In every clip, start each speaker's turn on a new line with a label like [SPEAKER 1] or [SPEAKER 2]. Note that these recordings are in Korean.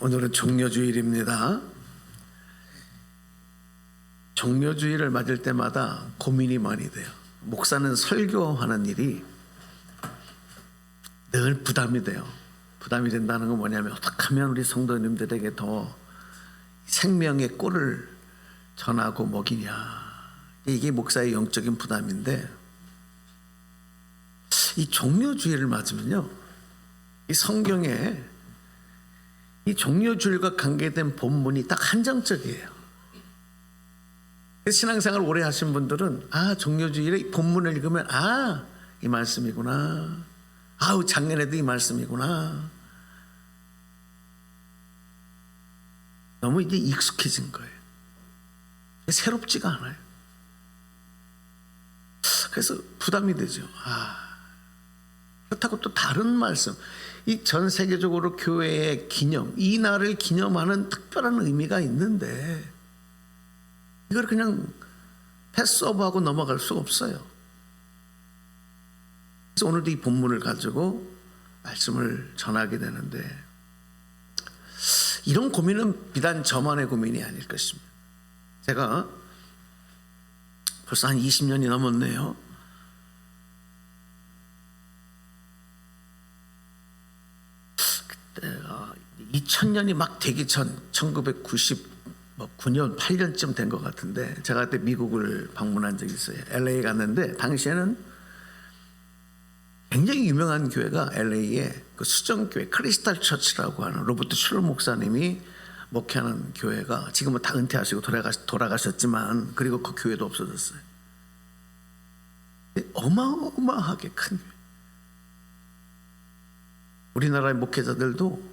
[SPEAKER 1] 오늘은 종려주일입니다. 종려주일을 맞을 때마다 고민이 많이 돼요. 목사는 설교하는 일이 늘 부담이 돼요. 부담이 된다는 건 뭐냐면 어떻게 하면 우리 성도님들에게 더 생명의 꿀을 전하고 먹이냐. 이게 목사의 영적인 부담인데, 이 종려주일을 맞으면요, 이 성경에 이 종려주일과 관계된 본문이 딱 한정적이에요. 신앙생활 오래 하신 분들은 종려주일에 본문을 읽으면 이 말씀이구나, 작년에도 이 말씀이구나, 너무 이제 익숙해진 거예요. 새롭지가 않아요. 그래서 부담이 되죠. 그렇다고 또 다른 말씀, 이 전 세계적으로 교회의 기념, 이 날을 기념하는 특별한 의미가 있는데 이걸 그냥 패스오버하고 넘어갈 수가 없어요. 그래서 오늘도 이 본문을 가지고 말씀을 전하게 되는데, 이런 고민은 비단 저만의 고민이 아닐 것입니다. 제가 벌써 한 20년이 넘었네요. 그때 2000년이 막 되기 전 1999년 8년쯤 된 것 같은데, 제가 그때 미국을 방문한 적이 있어요. LA 갔는데 당시에는 굉장히 유명한 교회가 LA의 그 수정교회 크리스탈 처치라고 하는 로버트 슐러 목사님이 목회하는 교회가, 지금은 다 은퇴하시고 돌아가셨지만, 그리고 그 교회도 없어졌어요. 어마어마하게 큰 교회. 우리나라의 목회자들도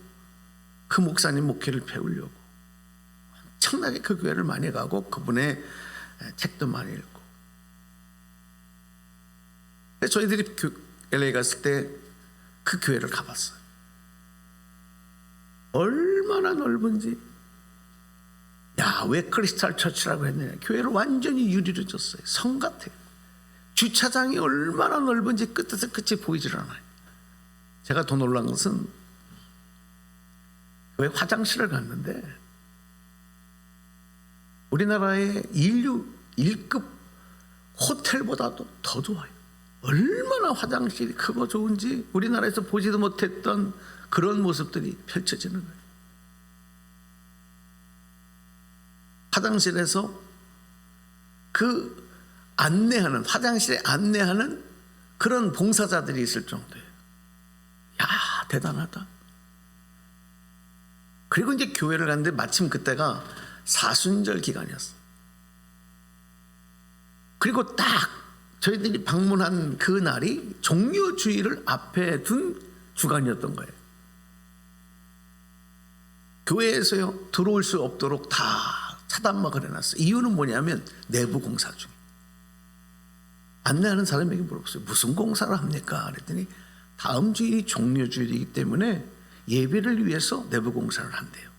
[SPEAKER 1] 그 목사님 목회를 배우려고 엄청나게 그 교회를 많이 가고 그분의 책도 많이 읽고. 저희들이 LA 갔을 때 그 교회를 가봤어요. 얼마나 넓은지. 왜 크리스탈 처치라고 했느냐. 교회를 완전히 유리로 줬어요. 성 같아요. 주차장이 얼마나 넓은지 끝에서 끝이 보이질 않아요. 제가 더 놀란 것은 교회 화장실을 갔는데 우리나라의 인류 1급 호텔보다도 더 좋아요. 얼마나 화장실이 크고 좋은지 우리나라에서 보지도 못했던 그런 모습들이 펼쳐지는 거예요. 화장실에서 그 안내하는, 화장실에 안내하는 그런 봉사자들이 있을 정도예요. 대단하다. 그리고 이제 교회를 갔는데 마침 그때가 사순절 기간이었어요. 그리고 딱 저희들이 방문한 그 날이 종려주일을 앞에 둔 주간이었던 거예요. 교회에서요, 들어올 수 없도록 다 차단막을 해놨어요. 이유는 뭐냐면 내부 공사 중에. 안내하는 사람에게 물어봤어요. 무슨 공사를 합니까? 그랬더니 다음 주일이 종려주일이기 때문에 예배를 위해서 내부 공사를 한대요.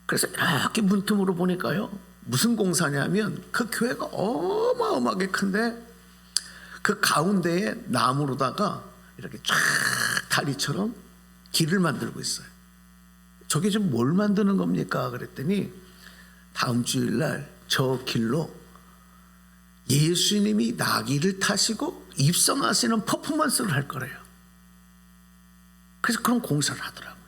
[SPEAKER 1] 그래서 이렇게 문틈으로 보니까요, 무슨 공사냐면 그 교회가 어마어마하게 큰데 그 가운데에 나무로다가 이렇게 쫙 다리처럼 길을 만들고 있어요. 저게 좀 뭘 만드는 겁니까? 그랬더니 다음 주일날 저 길로 예수님이 나귀를 타시고 입성하시는 퍼포먼스를 할 거래요. 그래서 그런 공사를 하더라고요.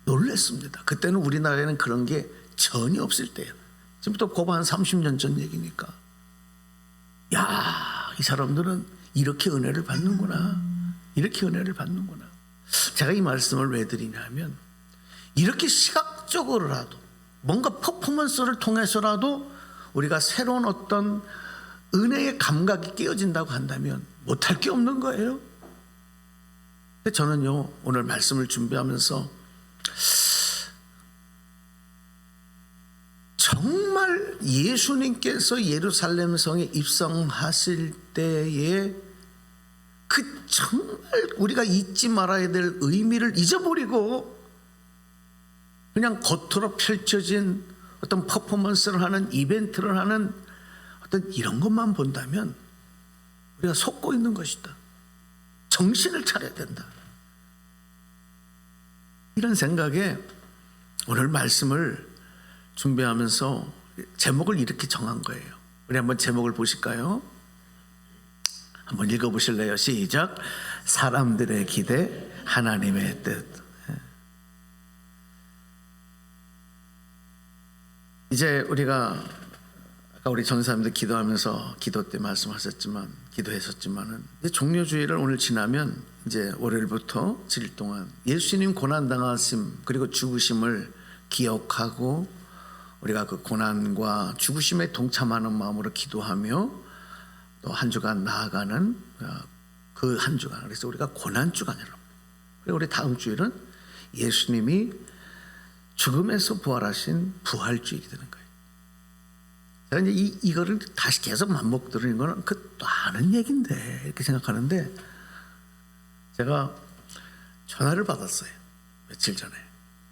[SPEAKER 1] 놀랐습니다. 그때는 우리나라에는 그런 게 전혀 없을 때예요. 지금부터 고반 한 30년 전 얘기니까. 이 사람들은 이렇게 은혜를 받는구나. 이렇게 은혜를 받는구나. 제가 이 말씀을 왜 드리냐면, 이렇게 시각적으로라도 뭔가 퍼포먼스를 통해서라도 우리가 새로운 어떤 은혜의 감각이 깨어진다고 한다면 못할 게 없는 거예요. 근데 저는요, 오늘 말씀을 준비하면서 정말 예수님께서 예루살렘 성에 입성하실 때에 그 정말 우리가 잊지 말아야 될 의미를 잊어버리고 그냥 겉으로 펼쳐진 어떤 퍼포먼스를 하는, 이벤트를 하는 어떤 이런 것만 본다면 우리가 속고 있는 것이다. 정신을 차려야 된다. 이런 생각에 오늘 말씀을 준비하면서 제목을 이렇게 정한 거예요. 우리 한번 제목을 보실까요? 한번 읽어보실래요? 시작. 사람들의 기대, 하나님의 뜻. 이제 우리가 아까 우리 전사님들 기도하면서 기도 때 기도했었지만은 종료주일을 오늘 지나면 이제 월요일부터 7일 동안 예수님 고난 당하심 그리고 죽으심을 기억하고 우리가 그 고난과 죽으심에 동참하는 마음으로 기도하며 또 한 주간 나아가는 그 한 주간, 그래서 우리가 고난 주간이라고. 그리고 우리 다음 주일은 예수님이 죽음에서 부활하신 부활주일이 되는 거예요. 제가 이제 이거를 다시 계속 반복 들으는 거는 그 또 아는 얘기인데 이렇게 생각하는데, 제가 전화를 받았어요. 며칠 전에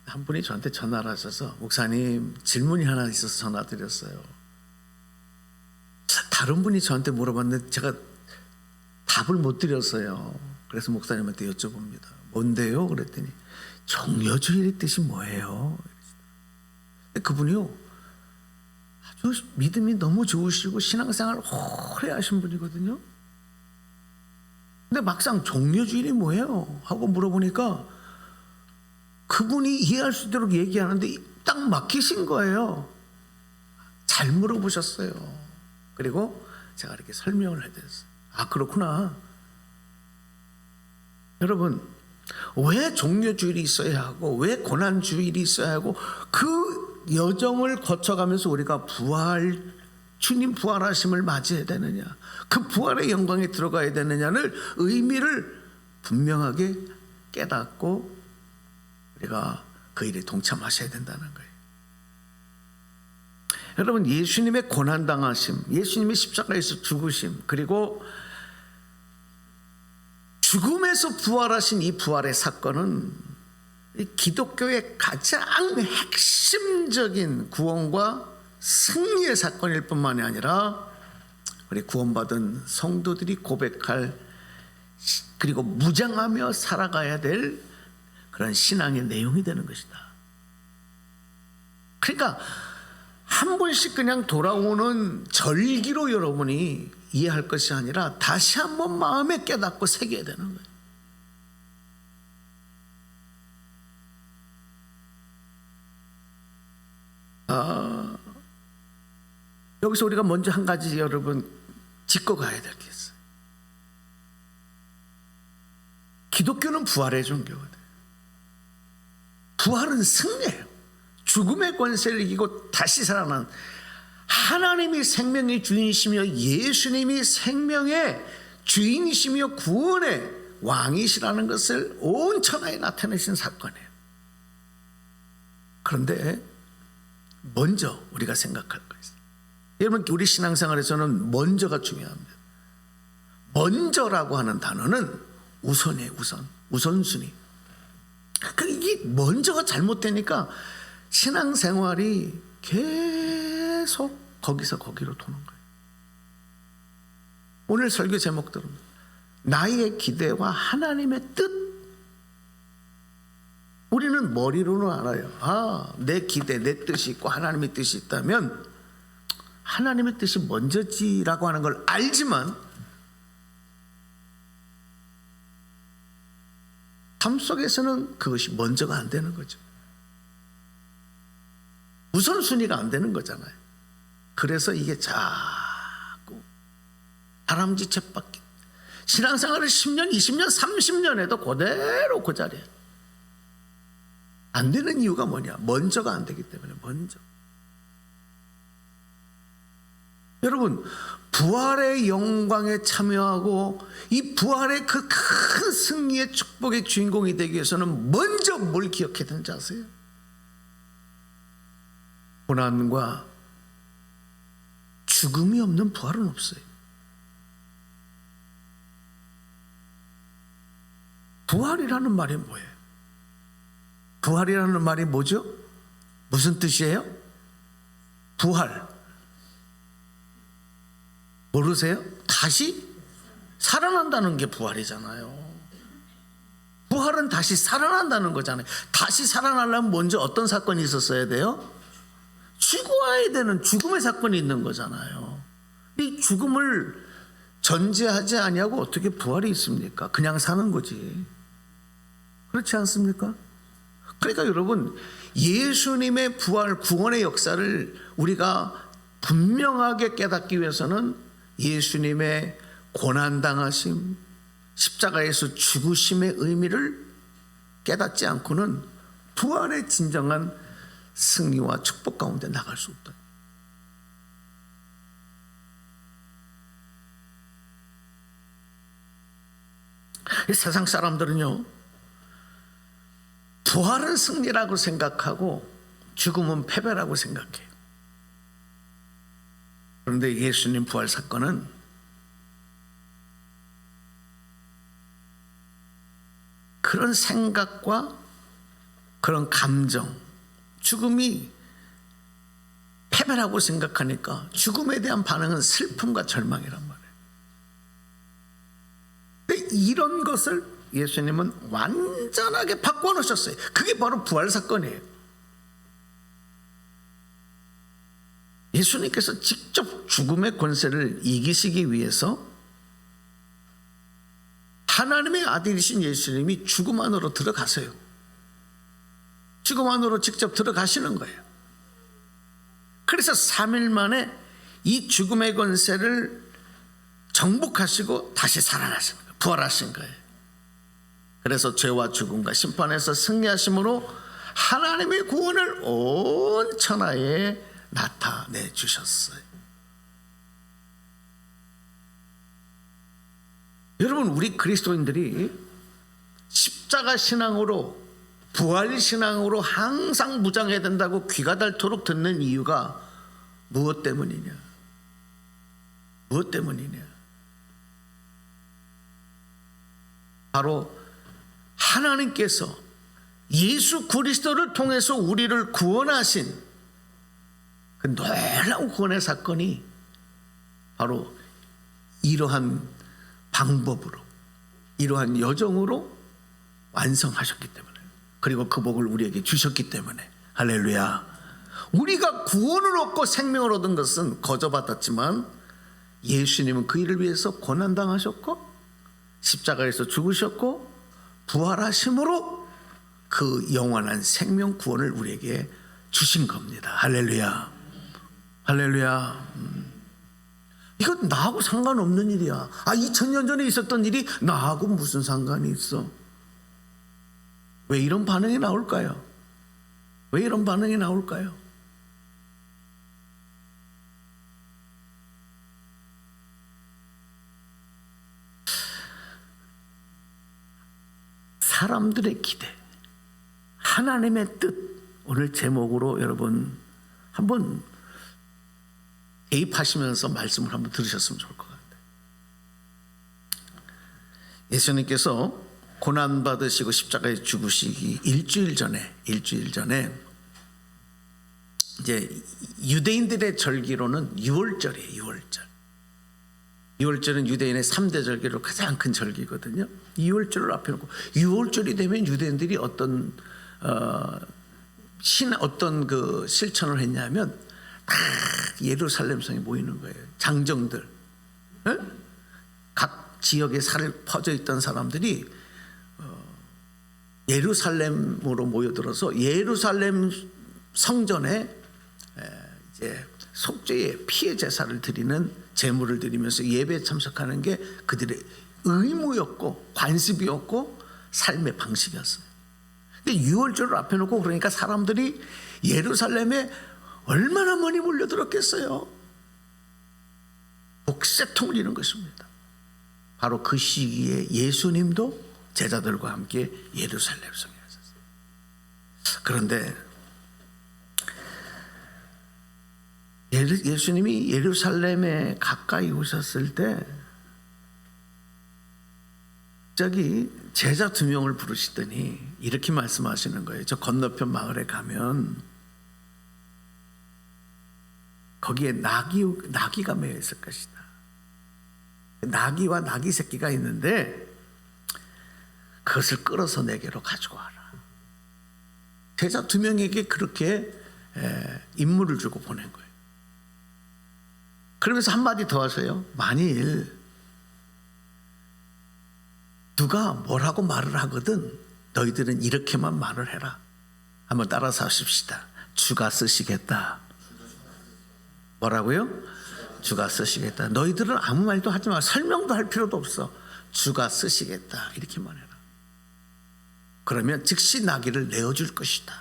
[SPEAKER 1] 한 분이 저한테 전화를 하셔서 목사님 질문이 하나 있어서 전화 드렸어요. 다른 분이 저한테 물어봤는데 제가 답을 못 드렸어요. 그래서 목사님한테 여쭤봅니다. 뭔데요? 그랬더니 종려주일의 뜻이 뭐예요? 그분이요, 아주 믿음이 너무 좋으시고 신앙생활을 오래 하신 분이거든요. 근데 막상 종려주일이 뭐예요? 하고 물어보니까 그분이 이해할 수 있도록 얘기하는데 딱 막히신 거예요. 잘 물어보셨어요. 그리고 제가 이렇게 설명을 해드렸어요. 아, 그렇구나. 여러분, 왜 종려주일이 있어야 하고 왜 고난주일이 있어야 하고 그 여정을 거쳐가면서 우리가 주님 부활하심을 맞이해야 되느냐, 그 부활의 영광에 들어가야 되느냐를 의미를 분명하게 깨닫고 우리가 그 일에 동참하셔야 된다는 거예요. 여러분, 예수님의 고난당하심, 예수님의 십자가에서 죽으심, 그리고 죽음에서 부활하신 이 부활의 사건은 이 기독교의 가장 핵심적인 구원과 승리의 사건일 뿐만이 아니라 우리 구원받은 성도들이 고백할 그리고 무장하며 살아가야 될 그런 신앙의 내용이 되는 것이다. 그러니까 한 번씩 그냥 돌아오는 절기로 여러분이 이해할 것이 아니라 다시 한번 마음에 깨닫고 새겨야 되는 거예요. 여기서 우리가 먼저 한 가지 여러분 짚고 가야 될 게 있어요. 기독교는 부활의 종교거든요. 부활은 승리예요. 죽음의 권세를 이기고 다시 살아난 하나님이 생명의 주인이시며 예수님이 생명의 주인이시며 구원의 왕이시라는 것을 온 천하에 나타내신 사건이에요. 그런데 먼저 우리가 생각할 거 있어요. 여러분, 우리 신앙생활에서는 먼저가 중요합니다. 먼저라고 하는 단어는 우선이에요. 우선순위. 이게 먼저가 잘못되니까 신앙생활이 계속 거기서 거기로 도는 거예요. 오늘 설교 제목들은 나의 기대와 하나님의 뜻. 우리는 머리로는 알아요. 내 기대, 내 뜻이 있고 하나님의 뜻이 있다면 하나님의 뜻이 먼저지라고 하는 걸 알지만 삶 속에서는 그것이 먼저가 안 되는 거죠. 우선순위가 안 되는 거잖아요. 그래서 이게 자꾸 다람쥐 쳇바퀴, 신앙생활을 10년, 20년, 30년 해도 그대로 그 자리에 안 되는 이유가 뭐냐? 먼저가 안 되기 때문에. 먼저. 여러분, 부활의 영광에 참여하고 이 부활의 그 큰 승리의 축복의 주인공이 되기 위해서는 먼저 뭘 기억해야 되는지 아세요? 고난과 죽음이 없는 부활은 없어요. 부활이라는 말이 뭐예요? 부활이라는 말이 뭐죠? 무슨 뜻이에요? 부활. 모르세요? 다시 살아난다는 게 부활이잖아요. 부활은 다시 살아난다는 거잖아요. 다시 살아나려면 먼저 어떤 사건이 있었어야 돼요? 죽어야 되는 죽음의 사건이 있는 거잖아요. 이 죽음을 전제하지 아니하고 어떻게 부활이 있습니까? 그냥 사는 거지. 그렇지 않습니까? 그러니까 여러분, 예수님의 부활 구원의 역사를 우리가 분명하게 깨닫기 위해서는 예수님의 고난당하심, 십자가에서 죽으심의 의미를 깨닫지 않고는 부활의 진정한 승리와 축복 가운데 나갈 수 없다. 세상 사람들은요, 부활은 승리라고 생각하고 죽음은 패배라고 생각해요. 그런데 예수님 부활 사건은 그런 생각과 그런 감정, 죽음이 패배라고 생각하니까 죽음에 대한 반응은 슬픔과 절망이란 말이에요. 근데 이런 것을 예수님은 완전하게 바꿔놓으셨어요. 그게 바로 부활 사건이에요. 예수님께서 직접 죽음의 권세를 이기시기 위해서 하나님의 아들이신 예수님이 죽음 안으로 들어가세요. 죽음 안으로 직접 들어가시는 거예요. 그래서 3일 만에 이 죽음의 권세를 정복하시고 다시 살아나신 거예요. 부활하신 거예요. 그래서 죄와 죽음과 심판에서 승리하심으로 하나님의 구원을 온 천하에 나타내 주셨어요. 여러분, 우리 그리스도인들이 십자가 신앙으로, 부활 신앙으로 항상 무장해야 된다고 귀가 닳도록 듣는 이유가 무엇 때문이냐? 무엇 때문이냐? 바로 하나님께서 예수 그리스도를 통해서 우리를 구원하신 그 놀라운 구원의 사건이 바로 이러한 방법으로, 이러한 여정으로 완성하셨기 때문에, 그리고 그 복을 우리에게 주셨기 때문에, 할렐루야. 우리가 구원을 얻고 생명을 얻은 것은 거저받았지만 예수님은 그 일을 위해서 고난당하셨고 십자가에서 죽으셨고 부활하심으로 그 영원한 생명 구원을 우리에게 주신 겁니다. 할렐루야. 할렐루야. 이건 나하고 상관없는 일이야. 2000년 전에 있었던 일이 나하고 무슨 상관이 있어? 왜 이런 반응이 나올까요? 왜 이런 반응이 나올까요? 사람들의 기대, 하나님의 뜻, 오늘 제목으로 여러분 한번 대입하시면서 말씀을 한번 들으셨으면 좋을 것 같아요. 예수님께서 고난받으시고 십자가에 죽으시기 일주일 전에 이제 유대인들의 절기로는 6월절이에요. 6월절. 6월절은 유대인의 3대 절기로 가장 큰 절기거든요. 2월절을 앞에 놓고 6월절이 되면 유대인들이 어떤 그 실천을 했냐면 다 예루살렘 성에 모이는 거예요. 장정들, 각 지역에 퍼져 있던 사람들이 예루살렘으로 모여들어서 예루살렘 성전에 이제 속죄의 피해 제사를 드리는 제물을 드리면서 예배에 참석하는 게 그들의 의무였고 관습이었고 삶의 방식이었어요. 근데 6월절을 앞에 놓고 그러니까 사람들이 예루살렘에 얼마나 많이 몰려들었겠어요. 복새통을 이룬 것입니다. 바로 그 시기에 예수님도 제자들과 함께 예루살렘 성에 가셨어요. 그런데 예수님이 예루살렘에 가까이 오셨을 때 갑자기 제자 2명을 부르시더니 이렇게 말씀하시는 거예요. 저 건너편 마을에 가면 거기에 나귀가 매여 있을 것이다. 나귀와 나귀 새끼가 있는데 그것을 끌어서 내게로 가지고 와라. 제자 2명에게 그렇게 임무를 주고 보낸 거예요. 그러면서 한마디 더 하세요. 만일 누가 뭐라고 말을 하거든 너희들은 이렇게만 말을 해라. 한번 따라서 하십시다. 주가 쓰시겠다. 뭐라고요? 주가 쓰시겠다. 너희들은 아무 말도 하지 마. 설명도 할 필요도 없어. 주가 쓰시겠다. 이렇게만 해라. 그러면 즉시 나귀를 내어줄 것이다.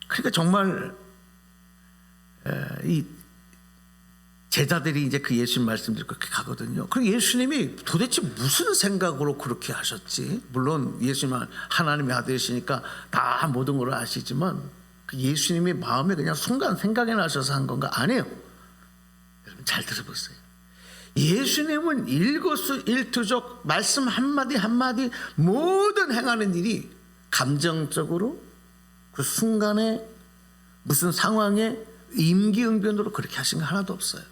[SPEAKER 1] 그러니까 정말 이 제자들이 이제 그 예수님 말씀대로 그렇게 가거든요. 그럼 예수님이 도대체 무슨 생각으로 그렇게 하셨지? 물론 예수님은 하나님의 아들이시니까 다 모든 걸 아시지만 그 예수님의 마음에 그냥 순간 생각이 나셔서 한 건가? 아니에요. 여러분 잘 들어보세요. 예수님은 일거수일투족 말씀 한마디 한마디 모든 행하는 일이 감정적으로 그 순간에 무슨 상황에 임기응변으로 그렇게 하신 거 하나도 없어요.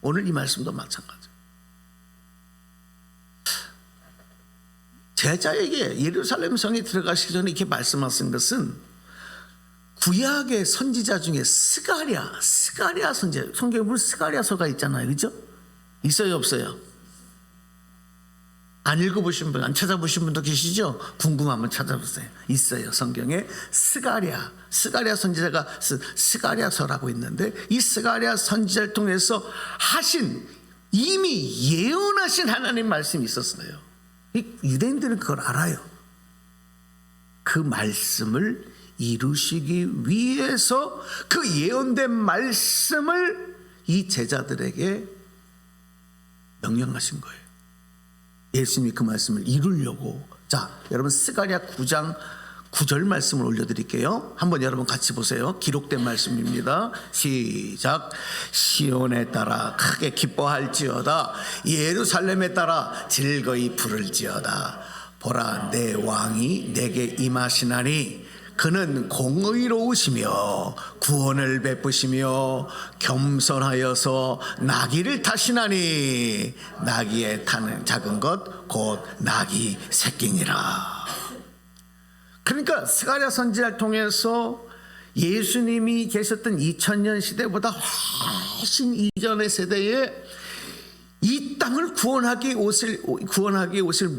[SPEAKER 1] 오늘 이 말씀도 마찬가지예요. 제자에게 예루살렘 성에 들어가시기 전에 이렇게 말씀하신 것은 구약의 선지자 중에 스가랴 선지자, 성경에 보면 스가랴서가 있잖아요. 그죠? 있어요 없어요? 안 읽어보신 분, 안 찾아보신 분도 계시죠? 궁금하면 찾아보세요. 있어요. 성경에 스가랴 선지자가 쓴 스가랴서라고 있는데 이 스가랴 선지자를 통해서 하신 이미 예언하신 하나님 말씀이 있었어요. 유대인들은 그걸 알아요. 그 말씀을 이루시기 위해서 그 예언된 말씀을 이 제자들에게 명령하신 거예요. 예수님이 그 말씀을 이루려고. 자, 여러분 스가랴 9장 9절 말씀을 올려드릴게요. 한번 여러분 같이 보세요. 기록된 말씀입니다. 시작. 시온에 따라 크게 기뻐할지어다. 예루살렘에 따라 즐거이 부를지어다. 보라, 내 왕이 내게 임하시나니 그는 공의로우시며 구원을 베푸시며 겸손하여서 나귀를 타시나니 나귀에 타는 작은 것 곧 나귀 새끼니라. 그러니까 스가랴 선지자를 통해서 예수님이 계셨던 2000년 시대보다 훨씬 이전의 세대에 이 땅을 구원하기 오실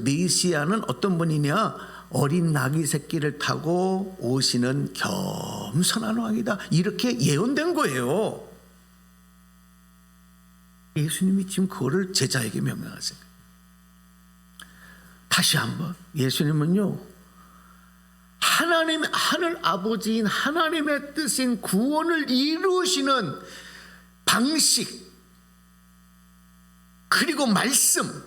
[SPEAKER 1] 메시아는 어떤 분이냐? 어린 나귀 새끼를 타고 오시는 겸손한 왕이다. 이렇게 예언된 거예요. 예수님이 지금 그거를 제자에게 명령하세요. 다시 한번 예수님은요, 하나님의 하늘 아버지인 하나님의 뜻인 구원을 이루시는 방식, 그리고 말씀,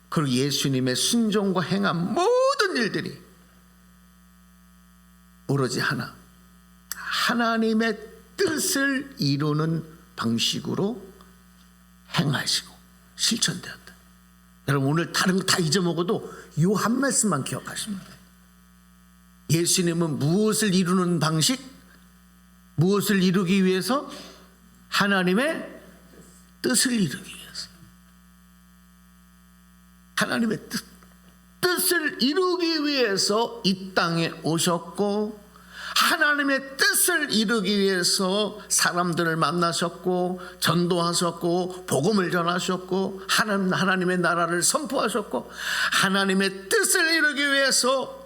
[SPEAKER 1] 그리고 예수님의 순종과 행한 모든 일들이 오로지 하나님의 뜻을 이루는 방식으로 행하시고 실천되었다. 여러분 오늘 다른 거 다 잊어먹어도 이 한 말씀만 기억하시면 돼요. 예수님은 무엇을 이루는 방식? 무엇을 이루기 위해서? 하나님의 뜻을 이루기 위해서. 하나님의 뜻을 이루기 위해서 이 땅에 오셨고, 하나님의 뜻을 이루기 위해서 사람들을 만나셨고, 전도하셨고, 복음을 전하셨고, 하나님의 나라를 선포하셨고, 하나님의 뜻을 이루기 위해서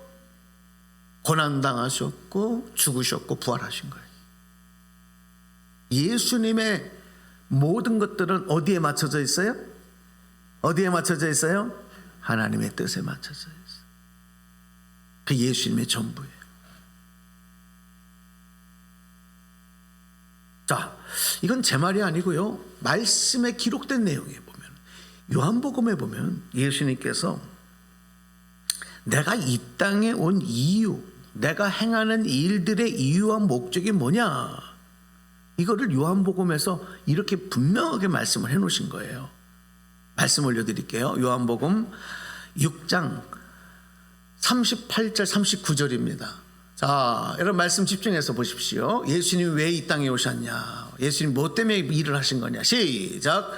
[SPEAKER 1] 고난당하셨고 죽으셨고 부활하신 거예요. 예수님의 모든 것들은 어디에 맞춰져 있어요? 어디에 맞춰져 있어요? 하나님의 뜻에 맞춰져 있어요. 그 예수님의 전부예요. 자, 이건 제 말이 아니고요, 말씀에 기록된 내용에 보면, 요한복음에 보면 예수님께서 내가 이 땅에 온 이유, 내가 행하는 일들의 이유와 목적이 뭐냐, 이거를 요한복음에서 이렇게 분명하게 말씀을 해놓으신 거예요. 말씀 올려드릴게요. 요한복음 6장 38절 39절입니다. 자, 여러분 말씀 집중해서 보십시오. 예수님이 왜 이 땅에 오셨냐, 예수님 뭐 때문에 일을 하신 거냐. 시작.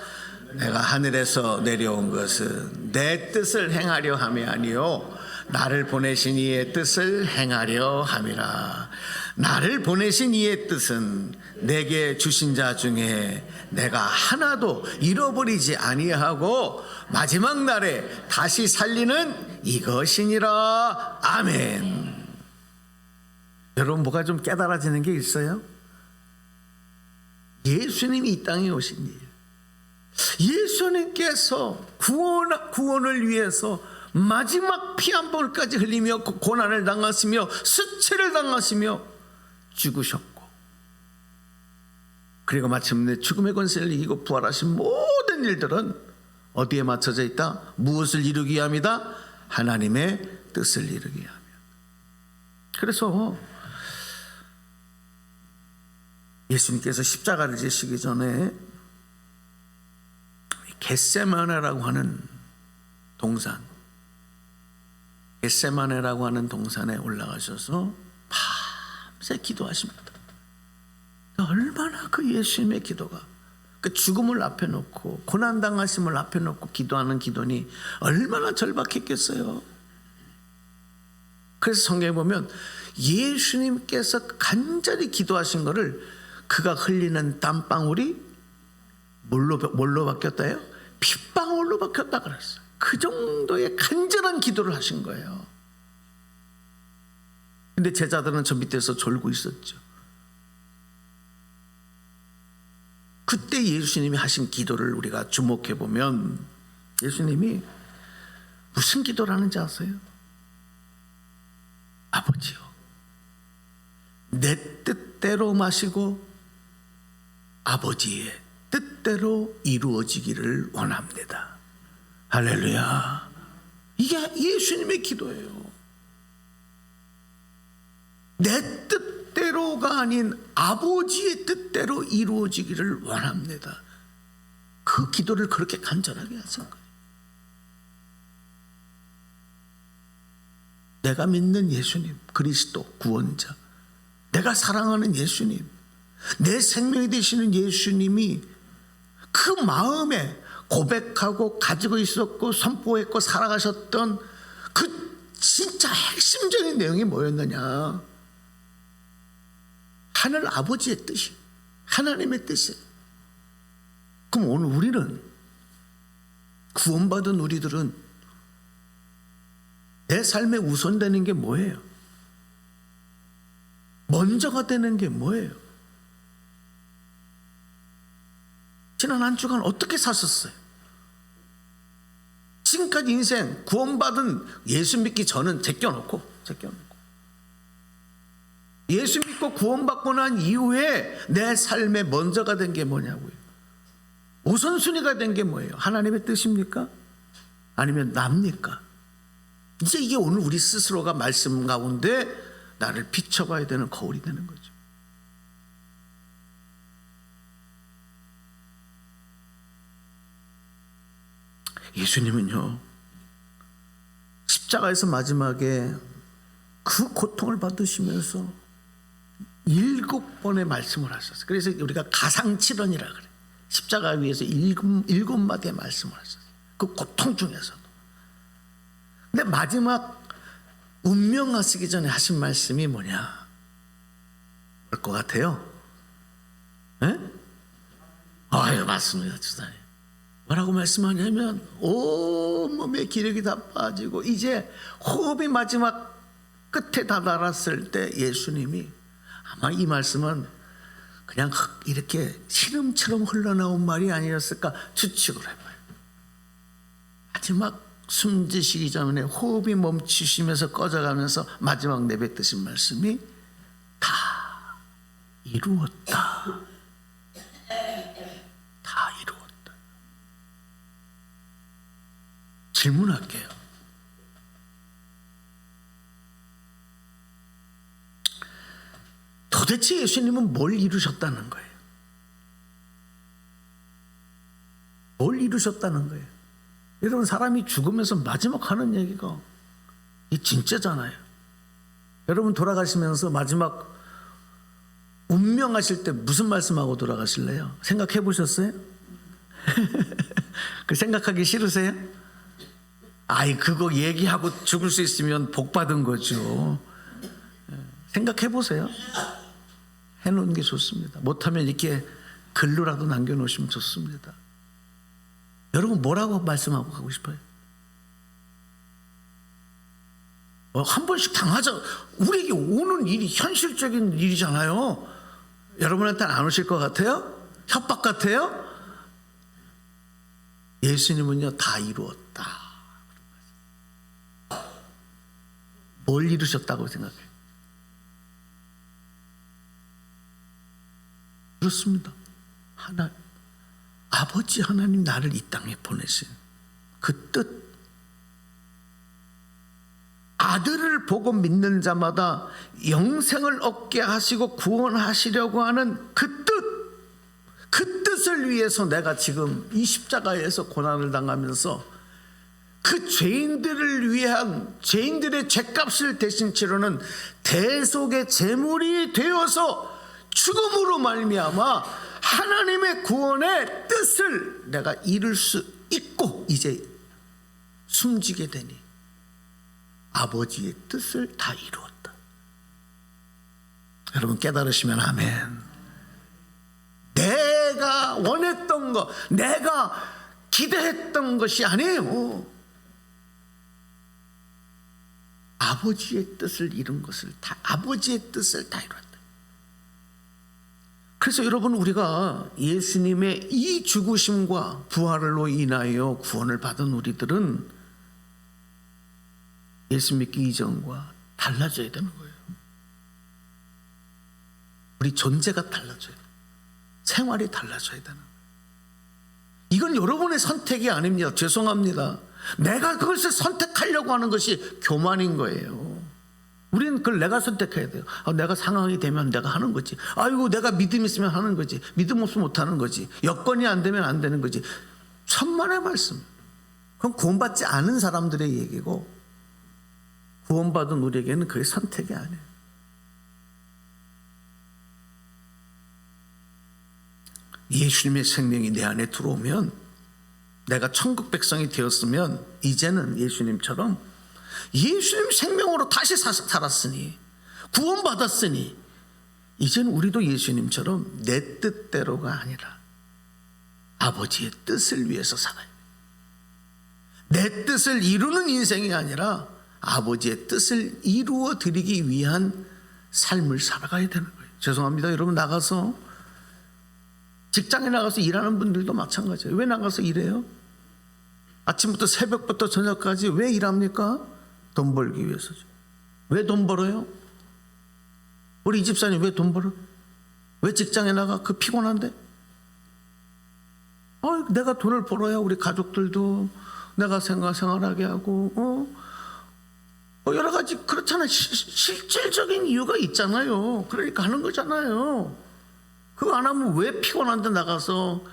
[SPEAKER 1] 내가 하늘에서 내려온 것은 내 뜻을 행하려 함이 아니요 나를 보내신 이의 뜻을 행하려 함이라. 나를 보내신 이의 뜻은 내게 주신 자 중에 내가 하나도 잃어버리지 아니하고 마지막 날에 다시 살리는 이것이니라. 아멘. 여러분, 뭐가 좀 깨달아지는 게 있어요? 예수님이 이 땅에 오신 일, 예수님께서 구원을 위해서 마지막 피 한 방울까지 흘리며 고난을 당하시며 수치를 당하시며 죽으셨고, 그리고 마침내 죽음의 권세를 이기고 부활하신 모든 일들은 어디에 맞춰져 있다? 무엇을 이루기 위함이다? 하나님의 뜻을 이루기 위함이야. 그래서 예수님께서 십자가를 지시기 전에 겟세마네라고 하는 동산, 겟세마네라고 하는 동산에 올라가셔서 밤새 기도하십니다. 얼마나 그 예수님의 기도가, 그 죽음을 앞에 놓고 고난당하심을 앞에 놓고 기도하는 기도니 얼마나 절박했겠어요. 그래서 성경에 보면 예수님께서 간절히 기도하신 거를 그가 흘리는 땀방울이 뭘로 바뀌었다요? 핏방울로 바뀌었다 그랬어요. 그 정도의 간절한 기도를 하신 거예요. 근데 제자들은 저 밑에서 졸고 있었죠. 그때 예수님이 하신 기도를 우리가 주목해 보면 예수님이 무슨 기도를 하는지 아세요? 아버지요, 내 뜻대로 마시고 아버지의 뜻대로 이루어지기를 원합니다. 할렐루야. 이게 예수님의 기도예요. 내 뜻대로가 아닌 아버지의 뜻대로 이루어지기를 원합니다. 그 기도를 그렇게 간절하게 하신 거예요. 내가 믿는 예수님, 그리스도 구원자, 내가 사랑하는 예수님, 내 생명이 되시는 예수님이 그 마음에 고백하고 가지고 있었고 선포했고 살아가셨던 그 진짜 핵심적인 내용이 뭐였느냐? 하늘 아버지의 뜻이, 하나님의 뜻이. 그럼 오늘 우리는, 구원받은 우리들은 내 삶에 우선되는 게 뭐예요? 먼저가 되는 게 뭐예요? 지난 한 주간 어떻게 사셨어요? 지금까지 인생 구원받은 예수 믿기 전은 제껴놓고 예수 믿고 구원받고 난 이후에 내 삶에 먼저가 된 게 뭐냐고요? 우선순위가 된 게 뭐예요? 하나님의 뜻입니까? 아니면 납니까? 이제 이게 오늘 우리 스스로가 말씀 가운데 나를 비춰봐야 되는 거울이 되는 거죠. 예수님은요, 십자가에서 마지막에 그 고통을 받으시면서 7번의 말씀을 하셨어요. 그래서 우리가 가상칠언이라 그래요. 십자가 위에서 7마디의 말씀을 하셨어요. 그 고통 중에서도. 근데 마지막 운명하시기 전에 하신 말씀이 뭐냐? 뭘 것 같아요? 네? 아유, 맞습니다, 주사님. 뭐라고 말씀하냐면 온몸에 기력이 다 빠지고 이제 호흡이 마지막 끝에 다다랐을 때 예수님이 아마 이 말씀은 그냥 이렇게 시름처럼 흘러나온 말이 아니었을까 추측을 해봐요. 마지막 숨지시기 전에 호흡이 멈추시면서 꺼져가면서 마지막 내뱉으신 말씀이 다 이루었다. 다 이루었다. 질문할게요. 도대체 예수님은 뭘 이루셨다는 거예요? 뭘 이루셨다는 거예요? 여러분, 사람이 죽으면서 마지막 하는 얘기가 이 진짜잖아요. 여러분 돌아가시면서 마지막 운명하실 때 무슨 말씀하고 돌아가실래요? 생각해 보셨어요? 그 생각하기 싫으세요? 아이, 그거 얘기하고 죽을 수 있으면 복 받은 거죠. 생각해 보세요. 해놓은 게 좋습니다. 못하면 이렇게 글로라도 남겨놓으시면 좋습니다. 여러분, 뭐라고 말씀하고 가고 싶어요? 한 번씩 당하자. 우리에게 오는 일이 현실적인 일이잖아요. 여러분한테는 안 오실 것 같아요? 협박 같아요? 예수님은요, 다 이루었다. 뭘 이루셨다고 생각해요? 그렇습니다. 아버지 하나님 나를 이 땅에 보내신 그 뜻, 아들을 보고 믿는 자마다 영생을 얻게 하시고 구원하시려고 하는 그 뜻을 위해서 내가 지금 이 십자가에서 고난을 당하면서 그 죄인들을 위한, 죄인들의 죄값을 대신 치르는 대속의 제물이 되어서 죽음으로 말미암아 하나님의 구원의 뜻을 내가 이룰 수 있고 이제 숨지게 되니 아버지의 뜻을 다 이루었다. 여러분 깨달으시면 아멘. 내가 원했던 것, 내가 기대했던 것이 아니에요. 아버지의 뜻을 이룬 것을 다, 아버지의 뜻을 다 이뤘다. 그래서 여러분, 우리가 예수님의 이 죽으심과 부활로 인하여 구원을 받은 우리들은 예수 믿기 이전과 달라져야 되는 거예요. 우리 존재가 달라져요. 생활이 달라져야 되는 거예요. 이건 여러분의 선택이 아닙니다. 죄송합니다. 내가 그것을 선택하려고 하는 것이 교만인 거예요. 우리는 그걸 내가 선택해야 돼요. 내가 상황이 되면 내가 하는 거지. 아이고, 내가 믿음 있으면 하는 거지. 믿음 없으면 못 하는 거지. 여건이 안 되면 안 되는 거지. 천만의 말씀. 그건 구원받지 않은 사람들의 얘기고, 구원받은 우리에게는 그게 선택이 아니에요. 예수님의 생명이 내 안에 들어오면, 내가 천국 백성이 되었으면 이제는 예수님처럼 예수님 생명으로 다시 살았으니, 구원받았으니 이제는 우리도 예수님처럼 내 뜻대로가 아니라 아버지의 뜻을 위해서 살아요. 내 뜻을 이루는 인생이 아니라 아버지의 뜻을 이루어 드리기 위한 삶을 살아가야 되는 거예요. 죄송합니다. 여러분, 나가서 직장에 나가서 일하는 분들도 마찬가지예요. 왜 나가서 일해요? 아침부터 새벽부터 저녁까지 왜 일합니까? 돈 벌기 위해서죠. 왜 돈 벌어요? 우리 이 집사님 왜 돈 벌어? 왜 직장에 나가? 그 피곤한데? 내가 돈을 벌어야 우리 가족들도 내가 생활하게 하고, 여러 가지 그렇잖아요. 실질적인 이유가 있잖아요. 그러니까 하는 거잖아요. 그거 안 하면 왜 피곤한데 나가서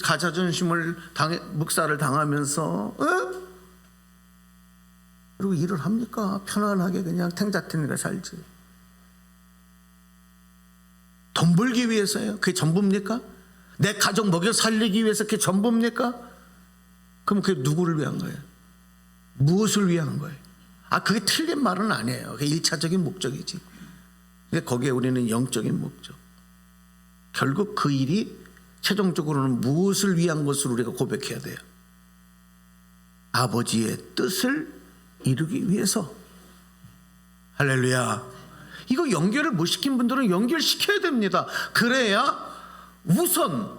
[SPEAKER 1] 가자존심을 묵살을 당하면서 그리고 일을 합니까? 편안하게 그냥 탱자탱이가 살지. 돈 벌기 위해서요? 그게 전부입니까? 내 가족 먹여 살리기 위해서 그게 전부입니까? 그럼 그게 누구를 위한 거예요? 무엇을 위한 거예요? 그게 틀린 말은 아니에요. 그게 1차적인 목적이지. 근데 거기에 우리는 영적인 목적. 결국 그 일이 최종적으로는 무엇을 위한 것으로 우리가 고백해야 돼요? 아버지의 뜻을 이루기 위해서. 할렐루야. 이거 연결을 못 시킨 분들은 연결시켜야 됩니다. 그래야 우선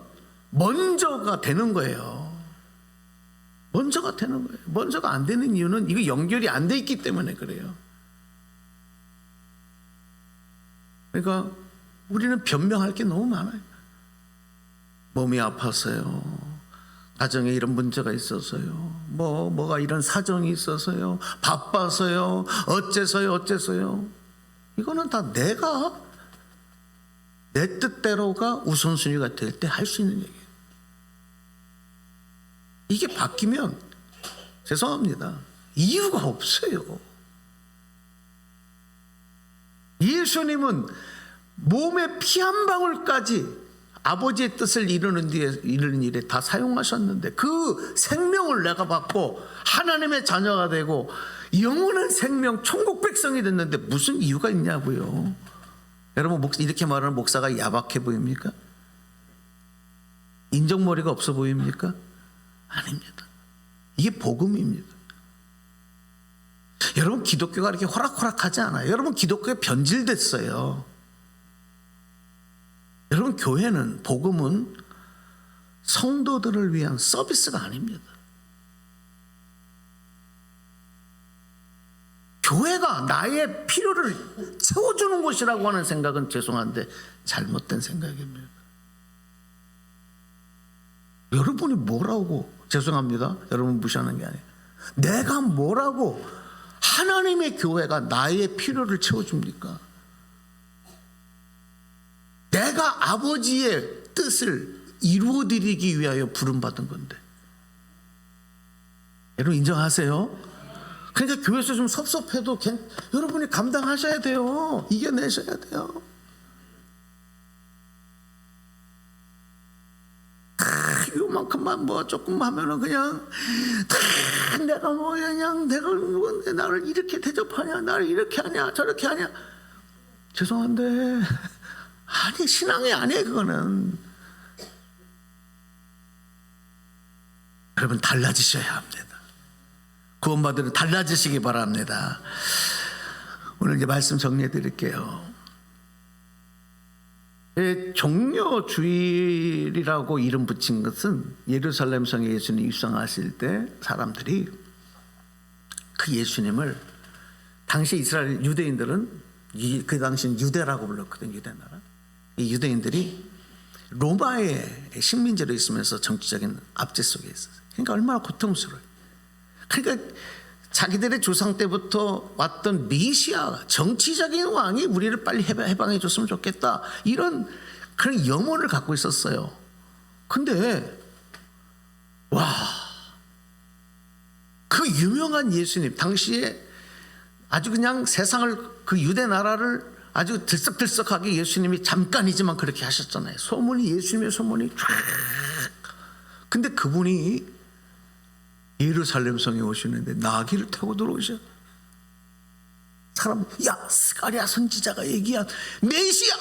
[SPEAKER 1] 먼저가 되는 거예요. 먼저가 되는 거예요. 먼저가 안 되는 이유는 이거 연결이 안 돼 있기 때문에 그래요. 그러니까 우리는 변명할 게 너무 많아요. 몸이 아파서요. 가정에 이런 문제가 있어서요. 뭐가 이런 사정이 있어서요. 바빠서요. 어째서요. 이거는 다 내가 내 뜻대로가 우선순위가 될 때 할 수 있는 얘기예요. 이게 바뀌면 죄송합니다. 이유가 없어요. 예수님은 몸에 피 한 방울까지 아버지의 뜻을 이루는 일에 다 사용하셨는데 그 생명을 내가 받고 하나님의 자녀가 되고 영원한 생명 천국 백성이 됐는데 무슨 이유가 있냐고요. 여러분, 이렇게 말하는 목사가 야박해 보입니까? 인정머리가 없어 보입니까? 아닙니다. 이게 복음입니다. 여러분, 기독교가 이렇게 호락호락하지 않아요. 여러분, 기독교에 변질됐어요. 여러분, 교회는, 복음은 성도들을 위한 서비스가 아닙니다. 교회가 나의 필요를 채워주는 곳이라고 하는 생각은 죄송한데 잘못된 생각입니다. 여러분이 뭐라고, 죄송합니다, 여러분 무시하는 게 아니에요. 내가 뭐라고 하나님의 교회가 나의 필요를 채워줍니까? 내가 아버지의 뜻을 이루어드리기 위하여 부름받은 건데. 여러분 인정하세요? 그러니까 교회에서 좀 섭섭해도 여러분이 감당하셔야 돼요. 이겨내셔야 돼요. 요만큼만 뭐 조금 하면은 그냥 내가 뭐 그냥 내가 나를 이렇게 대접하냐, 나를 이렇게 하냐, 저렇게 하냐. 죄송한데 아니, 신앙이 아니에요. 그거는. 여러분, 달라지셔야 합니다. 구원받으려 달라지시기 바랍니다. 오늘 이제 말씀 정리해 드릴게요. 종려주일이라고 이름 붙인 것은 예루살렘 성에 예수님 입성하실 때 사람들이 그 예수님을, 당시 이스라엘 유대인들은 그 당시는 유대라고 불렀거든요. 유대 나라. 이 유대인들이 로마의 식민지로 있으면서 정치적인 압제 속에 있었어요. 그러니까 얼마나 고통스러워요. 그러니까 자기들의 조상 때부터 왔던 메시아, 정치적인 왕이 우리를 빨리 해방해 줬으면 좋겠다, 이런 그런 염원을 갖고 있었어요. 근데 그 유명한 예수님, 당시에 아주 그냥 세상을, 그 유대 나라를 아주 들썩들썩하게 예수님이 잠깐이지만 그렇게 하셨잖아요. 소문이, 예수님의 소문이 쫙. 근데 그분이 예루살렘 성에 오시는데 나귀를 타고 들어오셔. 사람, 야, 스가랴 선지자가 얘기한 메시아,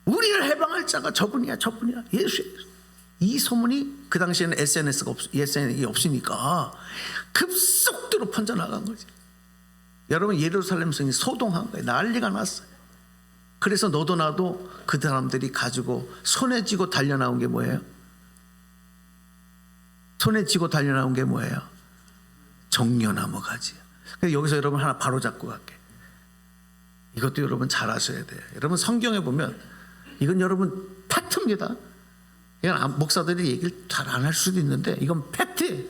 [SPEAKER 1] 우리를 해방할 자가 저분이야, 저분이야, 예수. 이 소문이 그 당시에는 SNS가 없으니까 급속도로 퍼져나간 거지. 여러분, 예루살렘 성이 소동한 거예요. 난리가 났어요. 그래서 너도 나도 그 사람들이 가지고 손에 쥐고 달려나온 게 뭐예요? 손에 쥐고 달려나온 게 뭐예요? 종려나무 가지요. 여기서 여러분 하나 바로 잡고 갈게. 이것도 여러분 잘 아셔야 돼요. 여러분, 성경에 보면 이건 여러분 팩트입니다. 이건 목사들이 얘기를 잘 안 할 수도 있는데 이건 팩트예요.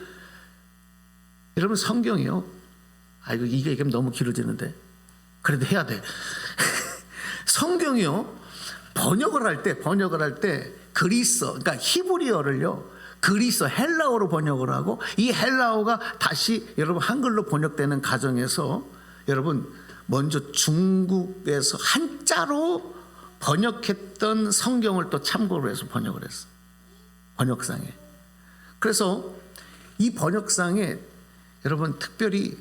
[SPEAKER 1] 여러분, 성경이요. 이게 얘기하면 너무 길어지는데 그래도 해야 돼. 성경이요, 번역을 할 때 그리스, 그러니까 히브리어를요, 그리스 헬라어로 번역을 하고, 이 헬라어가 다시 여러분 한글로 번역되는 과정에서 여러분 먼저 중국에서 한자로 번역했던 성경을 또 참고로 해서 번역을 했어. 번역상에. 그래서 이 번역상에 여러분 특별히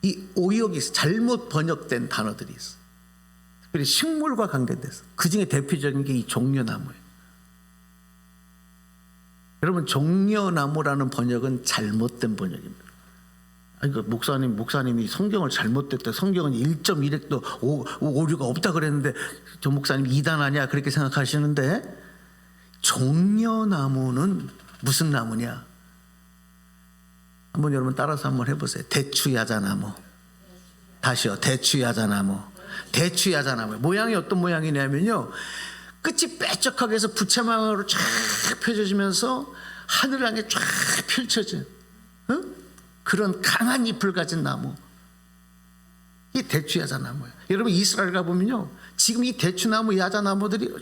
[SPEAKER 1] 이 오역이 있어. 잘못 번역된 단어들이 있어. 특별히 식물과 관계돼서. 그 중에 대표적인 게 이 종려나무예요. 여러분, 종려나무라는 번역은 잘못된 번역입니다. 목사님이 성경을 잘못됐다, 성경은 1.1획도 오류가 없다 그랬는데 저 목사님 이단하냐 그렇게 생각하시는데, 종려나무는 무슨 나무냐? 한번 여러분 따라서 한번 해보세요. 대추야자나무. 다시요. 대추야자나무. 대추야자나무. 모양이 어떤 모양이냐면요, 끝이 빼쩍하게 해서 부채망으로 쫙 펴져지면서 하늘 향해 쫙 펼쳐진 그런 강한 잎을 가진 나무. 이 대추야자나무예요. 여러분, 이스라엘 가보면요, 지금 이 대추나무, 야자나무들이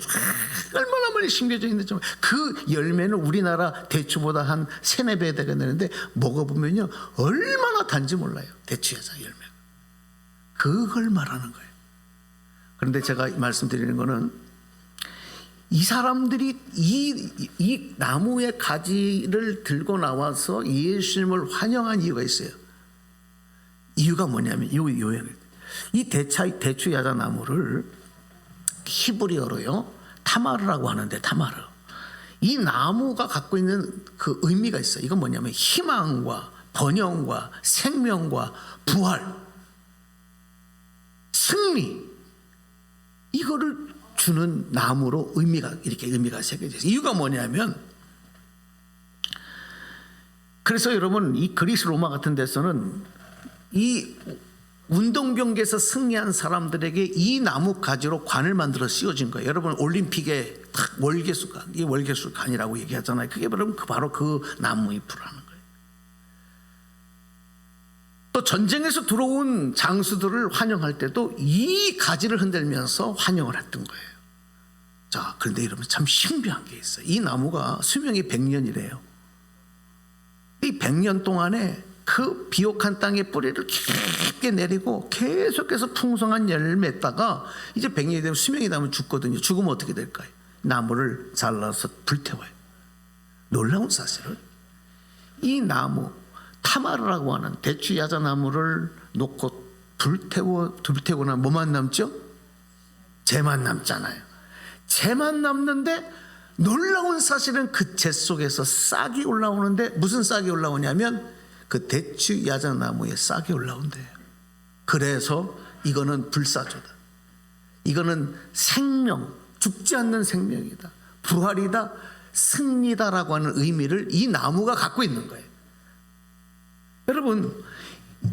[SPEAKER 1] 얼마나 많이 심겨져 있는지, 그 열매는 우리나라 대추보다 한 3-4배 되겠는데 먹어보면요 얼마나 단지 몰라요. 대추야자 열매가. 그걸 말하는 거예요. 그런데 제가 말씀드리는 거는 이 사람들이 이 나무의 가지를 들고 나와서 예수님을 환영한 이유가 있어요. 이유가 뭐냐면 이 대추 야자 나무를 히브리어로요 타마르라고 하는데, 타마르, 이 나무가 갖고 있는 그 의미가 있어요. 이건 뭐냐면 희망과 번영과 생명과 부활, 승리, 이거를 주는 나무로 이렇게 의미가 새겨져 있어요. 이유가 뭐냐면, 그래서 여러분 이 그리스 로마 같은 데서는 이 운동 경기에서 승리한 사람들에게 이 나무 가지로 관을 만들어 씌워진 거예요. 여러분 올림픽에 월계수관, 이 월계수관이라고 얘기하잖아요. 그게 바로 그 나무 잎이라는 거예요. 또 전쟁에서 들어온 장수들을 환영할 때도 이 가지를 흔들면서 환영을 했던 거예요. 자, 그런데 여러분 참 신비한 게 있어요. 이 나무가 수명이 100년이래요. 이 100년 동안에 그 비옥한 땅에 뿌리를 깊게 내리고 계속해서 풍성한 열매를 맺다가 이제 100년이 되면 수명이 나면 죽거든요. 죽으면 어떻게 될까요? 나무를 잘라서 불태워요. 놀라운 사실은 이 나무 타마르라고 하는 대추 야자 나무를 놓고 불태우고 나면 뭐만 남죠? 재만 남잖아요. 재만 남는데 놀라운 사실은 그 재 속에서 싹이 올라오는데, 무슨 싹이 올라오냐면 그 대추 야자 나무에 싹이 올라온대요. 그래서 이거는 불사조다, 이거는 생명, 죽지 않는 생명이다, 부활이다, 승리다라고 하는 의미를 이 나무가 갖고 있는 거예요. 여러분,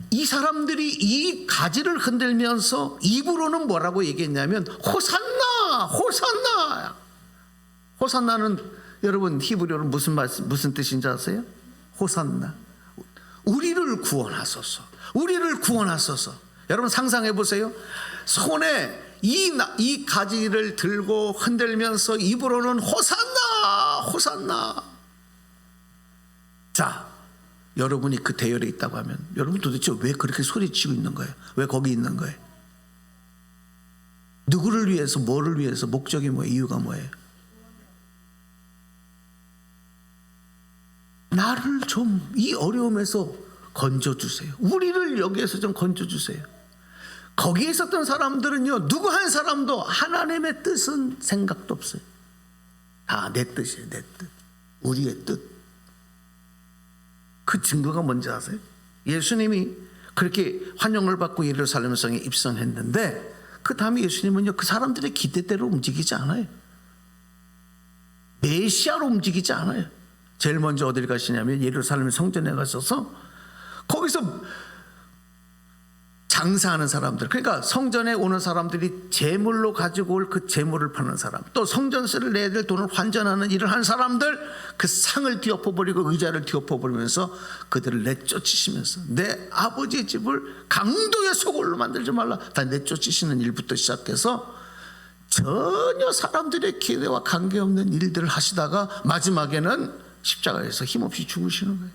[SPEAKER 1] 이 사람들이 이 가지를 흔들면서 입으로는 뭐라고 얘기했냐면 호산나, 호산나. 호산나는 여러분 히브리어로 무슨 뜻인지 아세요? 호산나, 우리를 구원하소서, 우리를 구원하소서. 여러분 상상해 보세요. 손에 이 가지를 들고 흔들면서 입으로는 호산나, 호산나. 자, 여러분이 그 대열에 있다고 하면 여러분 도대체 왜 그렇게 소리치고 있는 거예요? 왜 거기 있는 거예요? 누구를 위해서, 뭐를 위해서, 목적이 뭐예요? 이유가 뭐예요? 나를 좀 이 어려움에서 건져주세요. 우리를 여기에서 좀 건져주세요. 거기에 있었던 사람들은요, 누구 한 사람도 하나님의 뜻은 생각도 없어요. 다 내 뜻이에요. 내 뜻, 우리의 뜻. 그 증거가 뭔지 아세요? 예수님이 그렇게 환영을 받고 예루살렘 성에 입성했는데 그 다음에 예수님은요, 그 사람들의 기대대로 움직이지 않아요. 메시아로 움직이지 않아요. 제일 먼저 어디를 가시냐면 예루살렘 성전에 가셔서 거기서 장사하는 사람들, 그러니까 성전에 오는 사람들이 재물로 가지고 올 그 재물을 파는 사람, 또 성전세를 내야 될 돈을 환전하는 일을 한 사람들, 그 상을 뒤엎어버리고 의자를 뒤엎어버리면서 그들을 내쫓으시면서 내 아버지의 집을 강도의 소굴로 만들지 말라, 다 내쫓으시는 일부터 시작해서 전혀 사람들의 기대와 관계없는 일들을 하시다가 마지막에는 십자가에서 힘없이 죽으시는 거예요.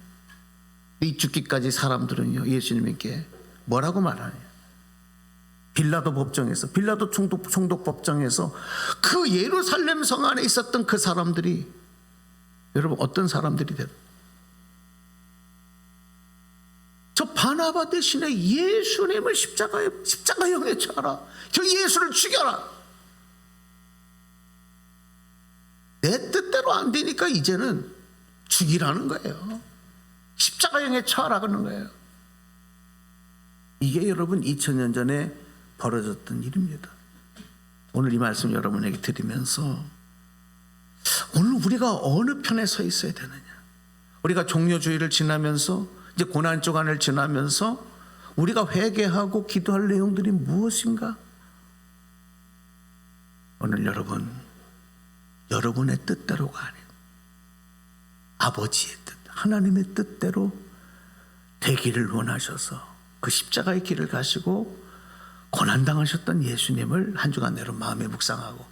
[SPEAKER 1] 이 죽기까지 사람들은요, 예수님께 뭐라고 말하냐? 빌라도 법정에서, 빌라도 총독 법정에서 그 예루살렘 성 안에 있었던 그 사람들이, 여러분 어떤 사람들이 돼요? 저 바나바 대신에 예수님을 십자가형에 쳐라, 저 예수를 죽여라. 내 뜻대로 안 되니까 이제는 죽이라는 거예요. 십자가형에 쳐라 그러는 거예요. 이게 여러분 2000년 전에 벌어졌던 일입니다. 오늘 이 말씀 여러분에게 드리면서 오늘 우리가 어느 편에 서 있어야 되느냐? 우리가 종료주의를 지나면서 이제 고난주간을 지나면서 우리가 회개하고 기도할 내용들이 무엇인가? 오늘 여러분의 뜻대로가 아닌 아버지의 뜻, 하나님의 뜻대로 되기를 원하셔서 그 십자가의 길을 가시고 고난당하셨던 예수님을 한 주간 내로 마음에 묵상하고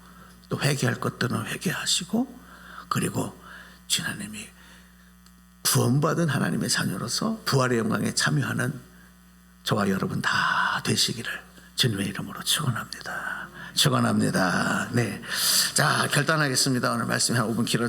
[SPEAKER 1] 또 회개할 것들은 회개하시고, 그리고 주 하나님이 구원받은 하나님의 자녀로서 부활의 영광에 참여하는 저와 여러분 다 되시기를 주님의 이름으로 축원합니다. 축원합니다. 네, 자 결단하겠습니다. 오늘 말씀이 한 5분 길어져.